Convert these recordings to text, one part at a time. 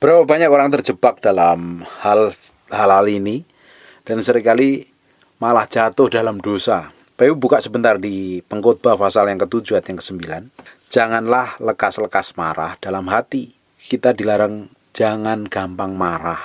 Berapa banyak orang terjebak dalam hal-hal ini dan seringkali malah jatuh dalam dosa. Bapak buka sebentar di Pengkhotbah pasal yang ke-7 ayat yang ke-9. Janganlah lekas-lekas marah dalam hati. Kita dilarang jangan gampang marah,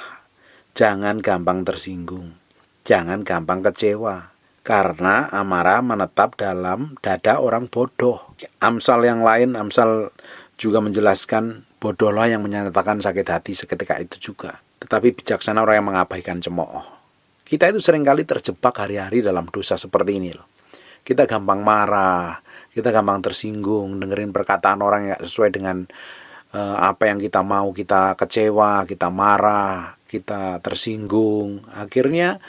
jangan gampang tersinggung, jangan gampang kecewa. Karena amarah menetap dalam dada orang bodoh. Amsal yang lain, Amsal juga menjelaskan bodohlah yang menyatakan sakit hati seketika itu juga. Tetapi bijaksana orang yang mengabaikan cemooh. Kita itu seringkali terjebak hari-hari dalam dosa seperti ini loh. Kita gampang marah, kita gampang tersinggung, dengerin perkataan orang yang gak sesuai dengan apa yang kita mau, kita kecewa, kita marah, kita tersinggung. Akhirnya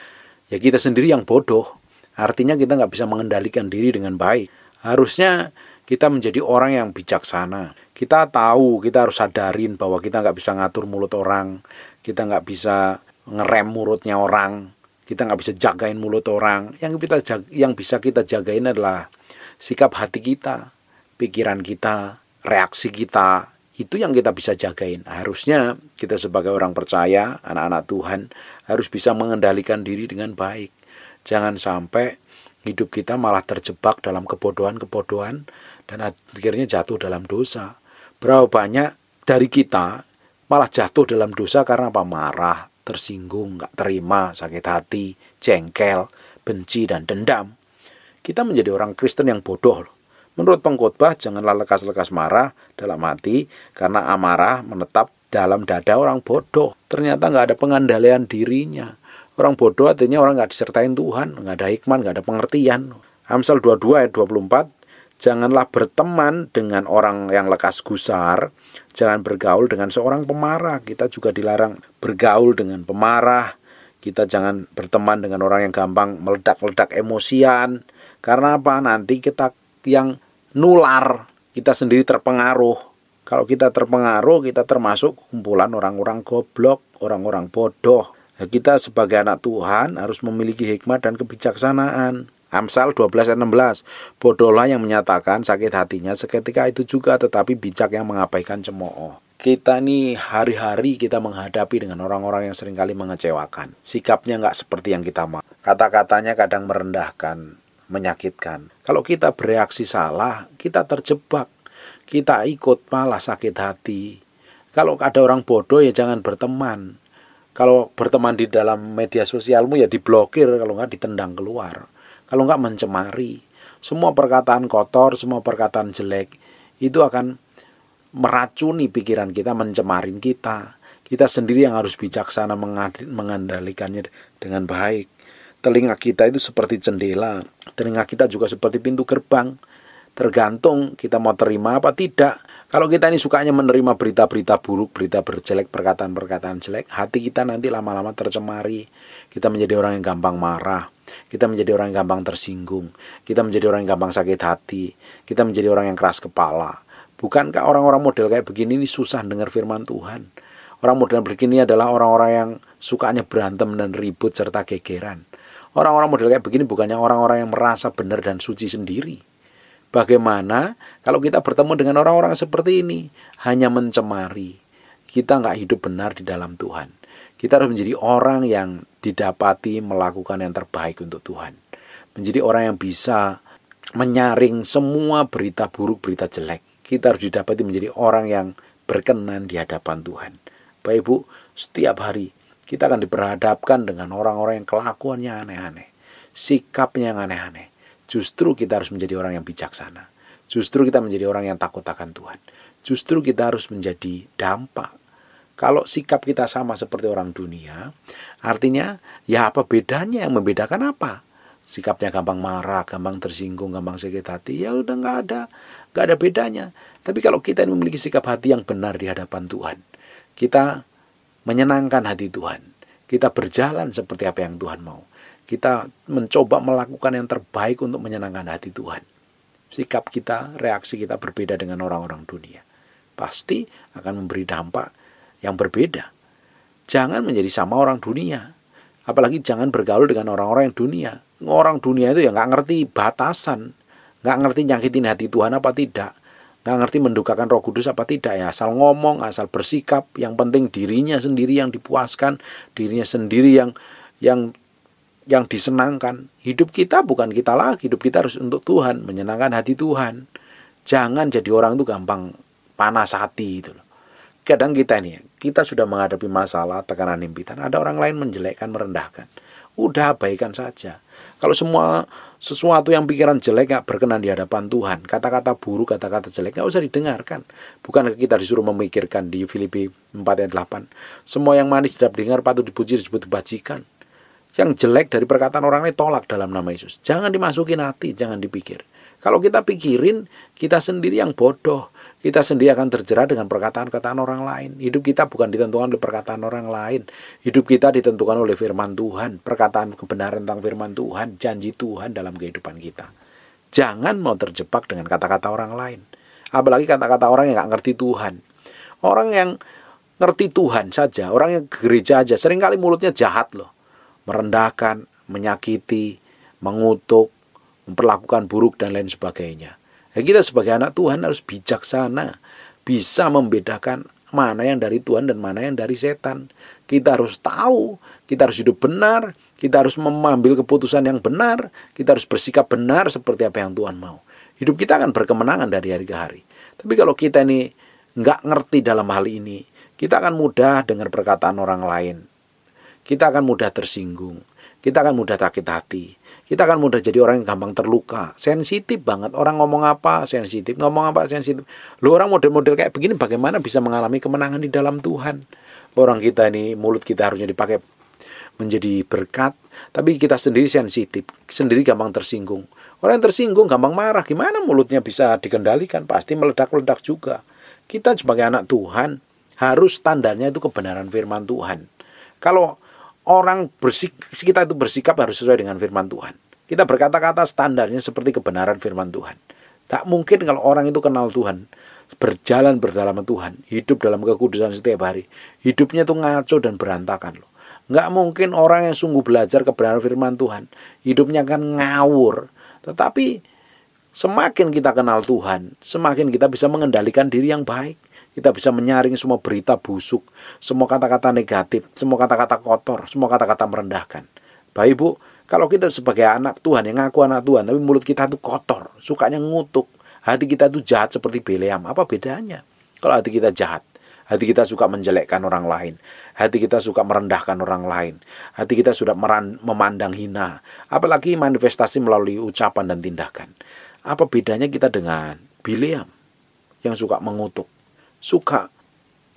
ya kita sendiri yang bodoh. Artinya kita gak bisa mengendalikan diri dengan baik. Harusnya kita menjadi orang yang bijaksana. Kita tahu, kita harus sadarin bahwa kita gak bisa ngatur mulut orang, kita gak bisa ngerem mulutnya orang, kita gak bisa jagain mulut orang. Yang bisa kita jagain adalah sikap hati kita, pikiran kita, reaksi kita. Itu yang kita bisa jagain. Harusnya kita sebagai orang percaya, anak-anak Tuhan, harus bisa mengendalikan diri dengan baik. Jangan sampai hidup kita malah terjebak dalam kebodohan-kebodohan dan akhirnya jatuh dalam dosa. Berapa banyak dari kita malah jatuh dalam dosa karena apa? Marah, tersinggung, gak terima, sakit hati, jengkel, benci, dan dendam. Kita menjadi orang Kristen yang bodoh. Menurut Pengkhotbah, janganlah lekas-lekas marah dalam hati karena amarah menetap dalam dada orang bodoh. Ternyata gak ada pengendalian dirinya. Orang bodoh artinya orang gak disertain Tuhan, gak ada hikmat, gak ada pengertian. Amsal 22 ayat 24, janganlah berteman dengan orang yang lekas gusar, jangan bergaul dengan seorang pemarah. Kita juga dilarang bergaul dengan pemarah. Kita jangan berteman dengan orang yang gampang meledak-ledak emosian. Karena apa? Nanti kita yang nular, kita sendiri terpengaruh. Kalau kita terpengaruh, kita termasuk kumpulan orang-orang goblok, orang-orang bodoh. Kita sebagai anak Tuhan harus memiliki hikmat dan kebijaksanaan. Amsal 12 ayat 16, bodohlah yang menyatakan sakit hatinya seketika itu juga, tetapi bijak yang mengabaikan cemooh. Kita nih hari-hari kita menghadapi dengan orang-orang yang seringkali mengecewakan. Sikapnya gak seperti yang kita mau. Kata-katanya kadang merendahkan, menyakitkan. Kalau kita bereaksi salah, kita terjebak. Kita ikut malah sakit hati. Kalau ada orang bodoh ya jangan berteman. Kalau berteman di dalam media sosialmu ya diblokir, kalau nggak ditendang keluar. Kalau nggak mencemari. Semua perkataan kotor, semua perkataan jelek, itu akan meracuni pikiran kita, mencemarin kita. Kita sendiri yang harus bijaksana mengendalikannya dengan baik. Telinga kita itu seperti jendela, telinga kita juga seperti pintu gerbang. Tergantung kita mau terima apa tidak. Kalau kita ini sukanya menerima berita-berita buruk, berita berjelek, perkataan-perkataan jelek, hati kita nanti lama-lama tercemari. Kita menjadi orang yang gampang marah, kita menjadi orang yang gampang tersinggung, kita menjadi orang yang gampang sakit hati, kita menjadi orang yang keras kepala. Bukankah orang-orang model kayak begini ini susah dengar firman Tuhan? Orang model begini adalah orang-orang yang sukanya berantem dan ribut serta gegeran. Orang-orang model kayak begini bukannya orang-orang yang merasa benar dan suci sendiri. Bagaimana kalau kita bertemu dengan orang-orang seperti ini? Hanya mencemari. Kita gak hidup benar di dalam Tuhan. Kita harus menjadi orang yang didapati melakukan yang terbaik untuk Tuhan. Menjadi orang yang bisa menyaring semua berita buruk, berita jelek. Kita harus didapati menjadi orang yang berkenan di hadapan Tuhan. Bapak Ibu, setiap hari kita akan diperhadapkan dengan orang-orang yang kelakuannya aneh-aneh, sikapnya yang aneh-aneh. Justru kita harus menjadi orang yang bijaksana. Justru kita menjadi orang yang takut akan Tuhan. Justru kita harus menjadi dampak. Kalau sikap kita sama seperti orang dunia, artinya ya apa bedanya? Yang membedakan apa? Sikapnya gampang marah, gampang tersinggung, gampang sakit hati, ya udah gak ada bedanya. Tapi kalau kita memiliki sikap hati yang benar di hadapan Tuhan, kita menyenangkan hati Tuhan, kita berjalan seperti apa yang Tuhan mau, kita mencoba melakukan yang terbaik untuk menyenangkan hati Tuhan. Sikap kita, reaksi kita berbeda dengan orang-orang dunia. Pasti akan memberi dampak yang berbeda. Jangan menjadi sama orang dunia. Apalagi jangan bergaul dengan orang-orang yang dunia. Orang dunia itu ya gak ngerti batasan, gak ngerti nyakitin hati Tuhan apa tidak, nggak ngerti mendukakan Roh Kudus apa tidak ya, asal ngomong, asal bersikap, yang penting dirinya sendiri yang dipuaskan, dirinya sendiri yang disenangkan. Hidup kita bukan kita lagi, hidup kita harus untuk Tuhan, menyenangkan hati Tuhan. Jangan jadi orang itu gampang panas hati gitu loh. Kadang kita sudah menghadapi masalah, tekanan, himpitan, ada orang lain menjelekkan, merendahkan. Udah abaikan saja. Kalau sesuatu yang pikiran jelek gak berkenan di hadapan Tuhan, kata-kata buruk, kata-kata jelek gak usah didengarkan. Bukankah kita disuruh memikirkan di Filipi 4 ayat 8, semua yang manis sedap dengar patut dipuji disebut kebajikan. Yang jelek dari perkataan orang lain tolak dalam nama Yesus. Jangan dimasukin hati, jangan dipikir. Kalau kita pikirin, kita sendiri yang bodoh. Kita sendiri akan terjerat dengan perkataan-perkataan orang lain. Hidup kita bukan ditentukan oleh perkataan orang lain. Hidup kita ditentukan oleh firman Tuhan. Perkataan kebenaran tentang firman Tuhan, janji Tuhan dalam kehidupan kita. Jangan mau terjebak dengan kata-kata orang lain. Apalagi kata-kata orang yang gak ngerti Tuhan. Orang yang ngerti Tuhan saja, orang yang ke gereja aja, seringkali mulutnya jahat loh. Merendahkan, menyakiti, mengutuk, memperlakukan buruk dan lain sebagainya. Kita sebagai anak Tuhan harus bijaksana, bisa membedakan mana yang dari Tuhan dan mana yang dari setan. Kita harus tahu, kita harus hidup benar, kita harus mengambil keputusan yang benar, kita harus bersikap benar seperti apa yang Tuhan mau. Hidup kita akan berkemenangan dari hari ke hari. Tapi kalau kita ini nggak ngerti dalam hal ini, kita akan mudah dengar perkataan orang lain. Kita akan mudah tersinggung, kita akan mudah sakit hati. Kita akan mudah jadi orang yang gampang terluka. Sensitif banget. Orang ngomong apa, sensitif. Ngomong apa, sensitif. Loh, orang model-model kayak begini bagaimana bisa mengalami kemenangan di dalam Tuhan? Orang kita ini, mulut kita harusnya dipakai menjadi berkat. Tapi kita sendiri sensitif. Sendiri gampang tersinggung. Orang yang tersinggung gampang marah. Gimana mulutnya bisa dikendalikan? Pasti meledak-ledak juga. Kita sebagai anak Tuhan, harus standarnya itu kebenaran firman Tuhan. Kalau kita itu bersikap harus sesuai dengan firman Tuhan. Kita berkata-kata standarnya seperti kebenaran firman Tuhan. Tak mungkin kalau orang itu kenal Tuhan, berjalan berdalaman Tuhan, hidup dalam kekudusan setiap hari, hidupnya itu ngaco dan berantakan loh. Nggak mungkin orang yang sungguh belajar kebenaran firman Tuhan, hidupnya akan ngawur. Tetapi semakin kita kenal Tuhan, semakin kita bisa mengendalikan diri yang baik. Kita bisa menyaring semua berita busuk, semua kata-kata negatif, semua kata-kata kotor, semua kata-kata merendahkan. Bapak Ibu, kalau kita sebagai anak Tuhan, yang ngaku anak Tuhan, tapi mulut kita itu kotor, sukanya ngutuk, hati kita itu jahat seperti Bileam, apa bedanya? Kalau hati kita jahat, hati kita suka menjelekkan orang lain, hati kita suka merendahkan orang lain, hati kita sudah memandang hina, apalagi manifestasi melalui ucapan dan tindakan. Apa bedanya kita dengan Bileam yang suka mengutuk, suka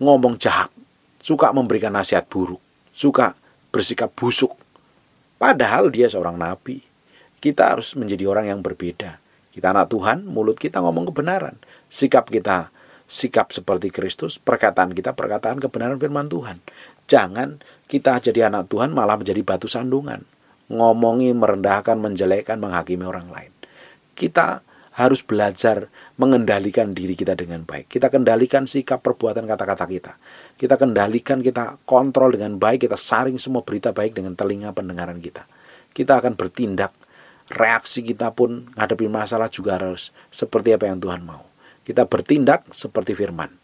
ngomong jahat, suka memberikan nasihat buruk, suka bersikap busuk. Padahal dia seorang nabi. Kita harus menjadi orang yang berbeda. Kita anak Tuhan, mulut kita ngomong kebenaran. Sikap kita, sikap seperti Kristus, perkataan kita, perkataan kebenaran firman Tuhan. Jangan kita jadi anak Tuhan malah menjadi batu sandungan. Ngomongi, merendahkan, menjelekkan, menghakimi orang lain. Kita harus belajar mengendalikan diri kita dengan baik. Kita kendalikan sikap, perbuatan, kata-kata kita. Kita kendalikan, kita kontrol dengan baik. Kita saring semua berita baik dengan telinga pendengaran kita. Kita akan bertindak. Reaksi kita pun menghadapi masalah juga harus seperti apa yang Tuhan mau. Kita bertindak seperti firman.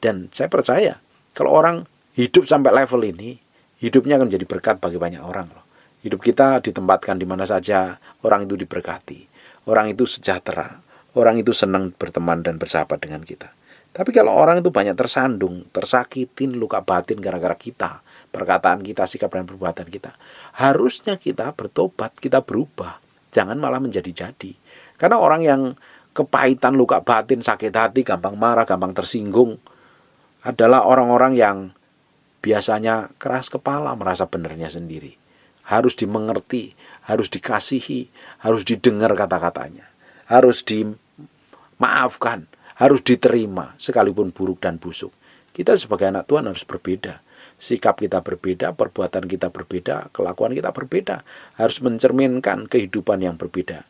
Dan saya percaya, kalau orang hidup sampai level ini, hidupnya akan menjadi berkat bagi banyak orang loh. Hidup kita ditempatkan di mana saja, orang itu diberkati. Orang itu sejahtera, orang itu senang berteman dan bersahabat dengan kita. Tapi kalau orang itu banyak tersandung, tersakitin, luka batin gara-gara kita, perkataan kita, sikap dan perbuatan kita, harusnya kita bertobat, kita berubah. Jangan malah menjadi-jadi. Karena orang yang kepahitan, luka batin, sakit hati, gampang marah, gampang tersinggung, adalah orang-orang yang biasanya keras kepala, merasa benarnya sendiri. Harus dimengerti, harus dikasihi, harus didengar kata-katanya, harus dimaafkan, harus diterima sekalipun buruk dan busuk. Kita sebagai anak Tuhan harus berbeda. Sikap kita berbeda, perbuatan kita berbeda, kelakuan kita berbeda. Harus mencerminkan kehidupan yang berbeda.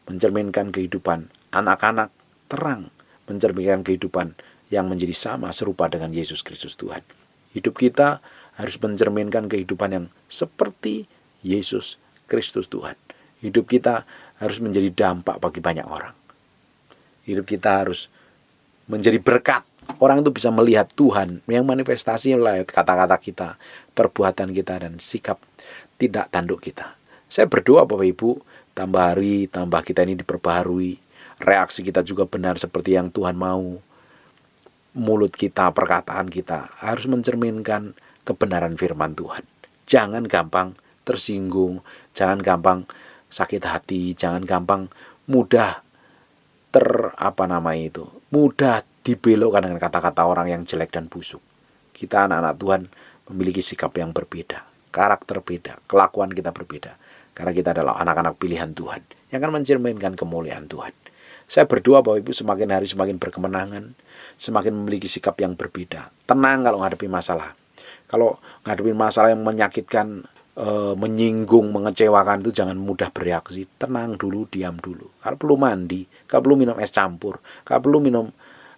Mencerminkan kehidupan anak-anak terang, mencerminkan kehidupan yang menjadi sama serupa dengan Yesus Kristus Tuhan. Hidup kita harus mencerminkan kehidupan yang seperti Yesus Kristus Tuhan. Hidup kita harus menjadi dampak bagi banyak orang. Hidup kita harus menjadi berkat. Orang itu bisa melihat Tuhan yang manifestasi melalui kata-kata kita, perbuatan kita, dan sikap tidak tanduk kita. Saya berdoa Bapak Ibu, tambah hari, tambah kita ini diperbaharui, reaksi kita juga benar seperti yang Tuhan mau. Mulut kita, perkataan kita harus mencerminkan kebenaran firman Tuhan. Jangan gampang tersinggung, jangan gampang sakit hati, jangan gampang mudah mudah dibelokkan dengan kata-kata orang yang jelek dan busuk. Kita anak-anak Tuhan memiliki sikap yang berbeda, karakter beda, kelakuan kita berbeda, karena kita adalah anak-anak pilihan Tuhan yang akan mencerminkan kemuliaan Tuhan. Saya berdoa Bapak Ibu semakin hari semakin berkemenangan, semakin memiliki sikap yang berbeda. Tenang kalau menghadapi masalah. Kalau menghadapi masalah yang menyakitkan, menyinggung, mengecewakan, itu jangan mudah bereaksi. Tenang dulu, diam dulu. Kalau perlu mandi, kalau perlu minum es campur, kalau perlu minum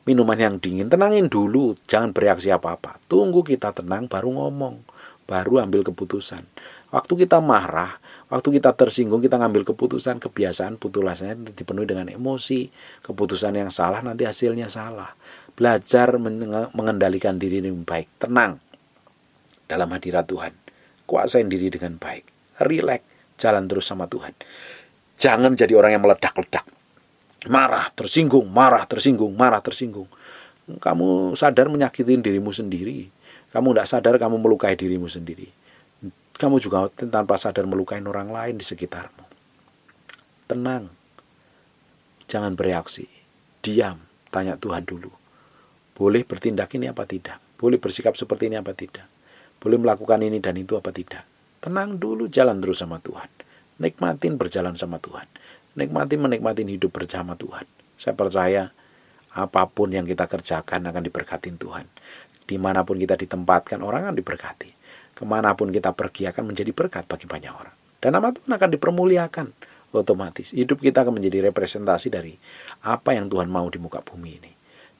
minuman yang dingin, tenangin dulu, jangan bereaksi apa-apa. Tunggu kita tenang baru ngomong, baru ambil keputusan. Waktu kita marah, waktu kita tersinggung, kita ngambil keputusan, kebiasaan putulannya dipenuhi dengan emosi, keputusan yang salah nanti hasilnya salah. Belajar mengendalikan diri dengan baik, tenang dalam hadirat Tuhan. Kuasain diri dengan baik, rileks, jalan terus sama Tuhan. Jangan jadi orang yang meledak-ledak, marah, tersinggung, marah, tersinggung, marah, tersinggung. Kamu sadar menyakiti dirimu sendiri. Kamu tidak sadar kamu melukai dirimu sendiri. Kamu juga tanpa sadar melukai orang lain di sekitarmu. Tenang, jangan bereaksi, diam, tanya Tuhan dulu. Boleh bertindak ini apa tidak? Boleh bersikap seperti ini apa tidak? Boleh melakukan ini dan itu apa tidak? Tenang dulu, jalan terus sama Tuhan. Nikmatin berjalan sama Tuhan. Menikmatin hidup bersama Tuhan. Saya percaya apapun yang kita kerjakan akan diberkatin Tuhan. Dimanapun kita ditempatkan, orang akan diberkati. Kemanapun kita pergi akan menjadi berkat bagi banyak orang. Dan nama Tuhan akan dipermuliakan. Otomatis hidup kita akan menjadi representasi dari apa yang Tuhan mau di muka bumi ini.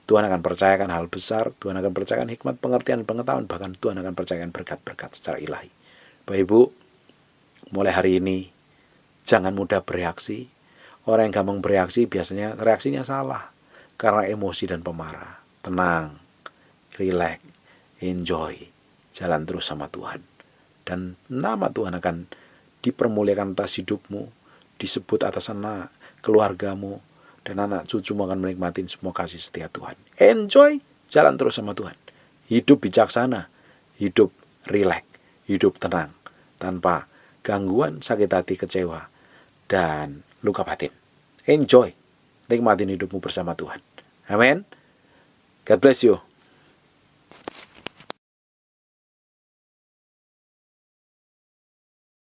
Tuhan akan percayakan hal besar, Tuhan akan percayakan hikmat, pengertian, pengetahuan, bahkan Tuhan akan percayakan berkat-berkat secara ilahi. Bapak Ibu, mulai hari ini jangan mudah bereaksi. Orang yang gampang bereaksi biasanya reaksinya salah karena emosi dan pemarah. Tenang, rileks, enjoy, jalan terus sama Tuhan. Dan nama Tuhan akan dipermuliakan atas hidupmu, disebut atas anak keluargamu, dan anak cucumu akan menikmati semua kasih setia Tuhan. Enjoy, jalan terus sama Tuhan. Hidup bijaksana, hidup rileks, hidup tenang, tanpa gangguan, sakit hati, kecewa, dan luka batin. Enjoy, nikmatin hidupmu bersama Tuhan. Amin. God bless you.